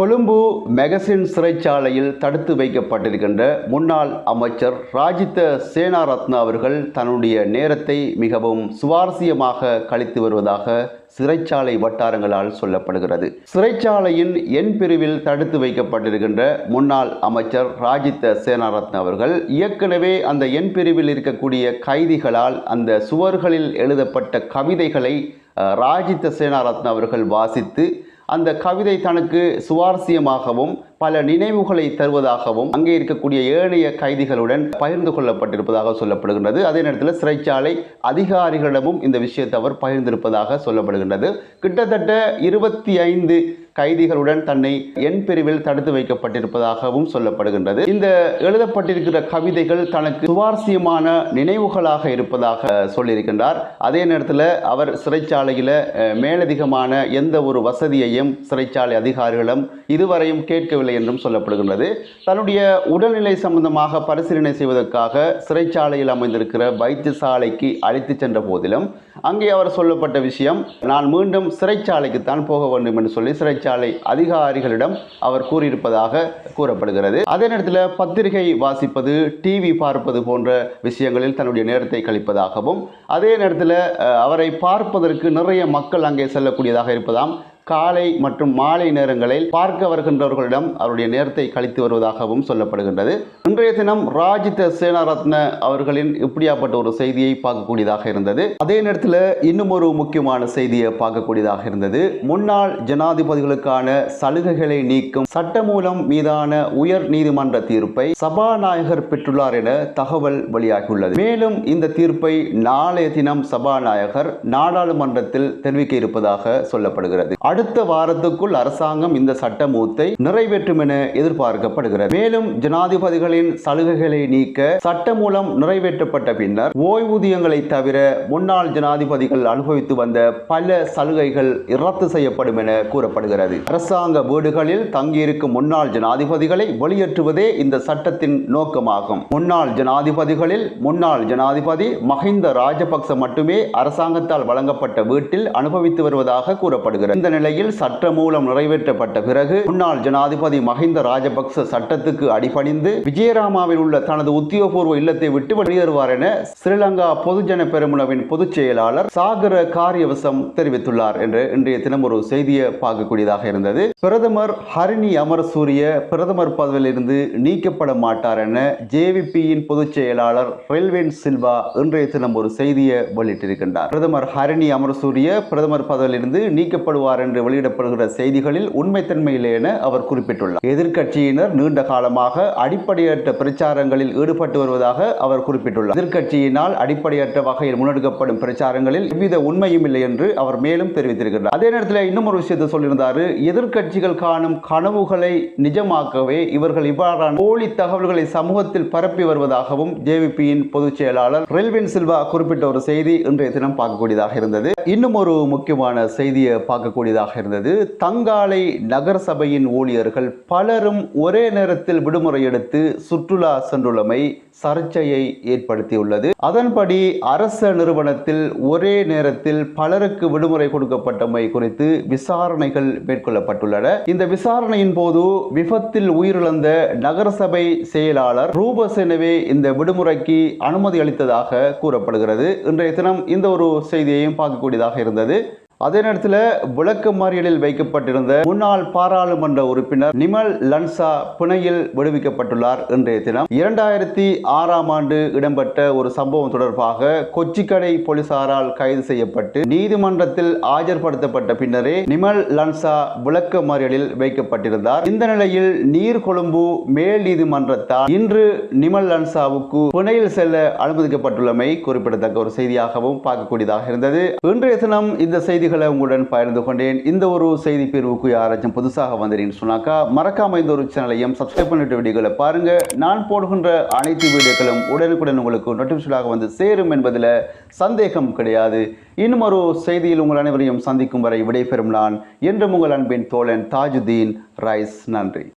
Colombo magazine சிறைச்சாலையில் தடுத்து வைக்கப்பட்டிருக்கின்ற முன்னாள் அமைச்சர் ராஜித சேனாரத்ன அவர்கள் தன்னுடைய நேரத்தை மிகவும் சுவாரஸ்யமாக கழித்து வருவதாக சிறைச்சாலை வட்டாரங்களால் சொல்லப்படுகிறது. சிறைச்சாலையின் எண் பிரிவில் தடுத்து வைக்கப்பட்டிருக்கின்ற முன்னாள் அமைச்சர் ராஜித சேனாரத்ன அவர்கள் ஏற்கனவே அந்த எண் பிரிவில் இருக்கக்கூடிய கைதிகளால் அந்த சுவர்களில் எழுதப்பட்ட கவிதைகளை ராஜித சேனாரத்ன அவர்கள் வாசித்து அந்த கவிதை தனக்கு சுவாரஸ்யமாகவும் பல நினைவுகளை தருவதாகவும் அங்கே இருக்கக்கூடிய ஏனைய கைதிகளுடன் பகிர்ந்து கொள்ளப்பட்டிருப்பதாக சொல்லப்படுகின்றது. அதே நேரத்தில் சிறைச்சாலை அதிகாரிகளிடமும் இந்த விஷயத்தை அவர் பகிர்ந்திருப்பதாக சொல்லப்படுகின்றது. கிட்டத்தட்ட 25 கைதிகளுடன் தன்னை எண் பிரிவில் தடுத்து வைக்கப்பட்டிருப்பதாகவும் சொல்லப்படுகின்றது. இந்த எழுதப்பட்டிருக்கிற கவிதைகள் தனக்கு சுவாரஸ்யமான நினைவுகளாக இருப்பதாக சொல்லியிருக்கின்றார். அதே நேரத்தில் அவர் சிறைச்சாலையில் மேலதிகமான எந்த ஒரு வசதியையும் சிறைச்சாலை அதிகாரிகளிடம் இதுவரையும் கேட்கவில்லை என்றும் சொல்லப்படுகின்றது. தன்னுடைய உடல்நிலை சம்பந்தமாக பரிசீலனை செய்வதற்காக சிறைச்சாலையில் அமைந்திருக்கிற வைத்தியசாலைக்கு அழைத்து சென்ற போதிலும் அங்கே அவர் சொல்லப்பட்ட விஷயம், நான் மீண்டும் சிறைச்சாலைக்குத்தான் போக வேண்டும் என்று சொல்லி சிறைச்சாலை அதிகாரிகளிடம் அவர் கூறியிருப்பதாக கூறப்படுகிறது. அதே நேரத்தில் பத்திரிகை வாசிப்பது, டிவி பார்ப்பது போன்ற விஷயங்களில் தன்னுடைய நேரத்தை கழிப்பதாகவும், அதே நேரத்தில் அவரை பார்ப்பதற்கு நிறைய மக்கள் அங்கே செல்லக்கூடியதாக இருப்பதாம். காலை மற்றும் மாலை நேரங்களில் பார்க்க வருகின்றவர்களிடம் அவருடைய நேரத்தை கழித்து வருவதாகவும் சொல்லப்படுகின்றது. இன்றைய தினம் ராஜித சேனாரத்ன அவர்களின் இப்படியாப்பட்ட ஒரு செய்தியை பார்க்கக்கூடியதாக இருந்தது. அதே நேரத்தில் இன்னும் ஒரு முக்கியமான செய்தியை பார்க்கக்கூடியதாக இருந்தது. முன்னாள் ஜனாதிபதிகளுக்கான சலுகைகளை நீக்கும் சட்டமூலம் மீதான உயர் நீதிமன்ற தீர்ப்பை சபாநாயகர் பெற்றுள்ளார் என தகவல் வெளியாகியுள்ளது. மேலும் இந்த தீர்ப்பை நாளைய தினம் சபாநாயகர் நாடாளுமன்றத்தில் தெரிவிக்க இருப்பதாக சொல்லப்படுகிறது. அடுத்த வாரத்துக்குள் அரசாங்கம் இந்த சட்டமூத்தை நிறைவேற்றும் என எதிர்பார்க்கப்படுகிறது. மேலும் ஜனாதிபதிகளின் சலுகைகளை நீக்க சட்டமூலம் நிறைவேற்றப்பட்ட பின்னர் ஓய்வூதியங்களை தவிர முன்னாள் ஜனாதிபதிகள் அனுபவித்து வந்த பல சலுகைகள் ரத்து செய்யப்படும் என கூறப்படுகிறது. அரசாங்க வீடுகளில் தங்கியிருக்கும் முன்னாள் ஜனாதிபதிகளை வெளியேற்றுவதே இந்த சட்டத்தின் நோக்கமாகும். முன்னாள் ஜனாதிபதிகளில் முன்னாள் ஜனாதிபதி மஹிந்த ராஜபக்ச மட்டுமே அரசாங்கத்தால் வழங்கப்பட்ட வீட்டில் அனுபவித்து வருவதாக கூறப்படுகிறது. இந்த நிலையில் சட்டமூலம் நிறைவேற்றப்பட்ட பிறகு முன்னாள் ஜனாதிபதி மஹிந்த ராஜபக்ச சட்டத்துக்கு அடிபணிந்து விஜயராமாவில் உள்ள தனது உத்தியோகபூர்வ இல்லத்தை விட்டு வெளியேறுவார் என ஸ்ரீலங்கா பொதுஜன பெரமுனவின் பொதுச் செயலாளர் சாகர காரியவசம் தெரிவித்துள்ளார் என்று இன்றைய தினம் ஒரு செய்தியை பார்க்கக்கூடியதாக இருந்தது. பிரதமர் ஹரிணி அமரசூரிய பிரதமர் பதவியிலிருந்து நீக்கப்பட மாட்டார் என ஜேவிபியின் பொதுச் செயலாளர் ரெல்வேன் சில்வா இன்றைய தினம் ஒரு செய்தியை வெளியிட்டிருக்கின்றார். பிரதமர் ஹரிணி அமரசூரிய பிரதமர் பதவியிலிருந்து நீக்கப்படுவார் என்று வெளியிடப்படுகிற செய்திகளில் உண்மைத்தன்மையில்லை என அவர் குறிப்பிட்டுள்ளார். எதிர்க்கட்சியினர் நீண்ட காலமாக அடிப்படையற்ற பிரச்சாரங்களில் ஈடுபட்டு வருவதாக அவர் குறிப்பிட்டுள்ளார். எதிர்க்கட்சியினால் அடிப்படையற்ற வகையில் முன்னெடுக்கப்படும் பிரச்சாரங்களில் எவ்வித உண்மையும் இல்லை என்று அவர் மேலும் தெரிவித்திருக்கிறார். அதே நேரத்தில் இன்னும் ஒரு விஷயத்தை சொல்லியிருந்தார். எதிர்க்கட்சிகள் காணும் கனவுகளை நிஜமாக்கவே இவர்கள் இவ்வாறான போலி தகவல்களை சமூகத்தில் பரப்பி வருவதாகவும் ஜேவிபியின் பொதுச் செயலாளர் ரெல்வின் சில்வா குறிப்பிட்ட ஒரு செய்தி இன்றைய தினம் பார்க்கக்கூடியதாக இருந்தது. இன்னும் ஒரு முக்கியமான செய்தியை பார்க்கக்கூடியதாக இருந்தது. தங்காலை நகர சபையின் ஊழியர்கள் பலரும் ஒரே நேரத்தில் விடுமுறை எடுத்து சுற்றுலா சென்றுள்ளமை சர்ச்சையை ஏற்படுத்தியுள்ளது. அதன்படி அரச நிறுவனத்தில் ஒரே நேரத்தில் பலருக்கு விடுமுறை கொடுக்கப்பட்டமை குறித்து விசாரணைகள் மேற்கொள்ளப்பட்டுள்ளன. இந்த விசாரணையின் போது விபத்தில் உயிரிழந்த நகரசபை செயலாளர் ரூபசேனவே இந்த விடுமுறைக்கு அனுமதி அளித்ததாக கூறப்படுகிறது. இன்றைய தினம் இந்த ஒரு செய்தியையும் பார்க்கக்கூடியதாக இருந்தது. அதே நேரத்தில் விளக்கமறியலில் வைக்கப்பட்டிருந்த முன்னாள் பாராளுமன்ற உறுப்பினர் நிமல் லன்சா பிணையில் விடுவிக்கப்பட்டுள்ளார். இன்றைய தினம் 2006ஆம் ஆண்டு இடம்பெற்ற ஒரு சம்பவம் தொடர்பாக கொச்சிக்கடை போலீசாரால் கைது செய்யப்பட்டு நீதிமன்றத்தில் ஆஜர்படுத்தப்பட்ட பின்னரே நிமல் லன்சா விளக்கமறியலில் வைக்கப்பட்டிருந்தார். இந்த நிலையில் நீர்கொழும்பு மேல் நீதிமன்றத்தால் இன்று நிமல் லன்சாவுக்கு பிணையில் செல்ல அனுமதிக்கப்பட்டுள்ளமை குறிப்பிடத்தக்க ஒரு செய்தியாகவும் பார்க்கக்கூடியதாக இருந்தது. இன்றைய தினம் இந்த செய்தி உங்களுடன் பகிர்ந்து கொண்டேன். இந்த ஒரு செய்தி பிரிவுக்கு யாராச்சும் புதுசாக வந்தீங்கன்னு சொன்னாக்கா மறக்காம இந்த ஒரு சேனலையும் சப்ஸ்கிரைப் பண்ணிட்டு வீடியோக்களை பாருங்க. நான் போடுகின்ற அனைத்து வீடியோக்களும் உடனுக்குடன் உங்களுக்கு நோட்டிபிகேஷனாக வந்து சேரும் என்பதில் சந்தேகம் கிடையாது. இன்னும் ஒரு செய்தியில் உங்கள் அனைவரையும் சந்திக்கும் வரை விடைபெறும் நான் என்றும் உங்கள் அன்பின் தோழன் தாஜுதீன் ரைஸ். நன்றி.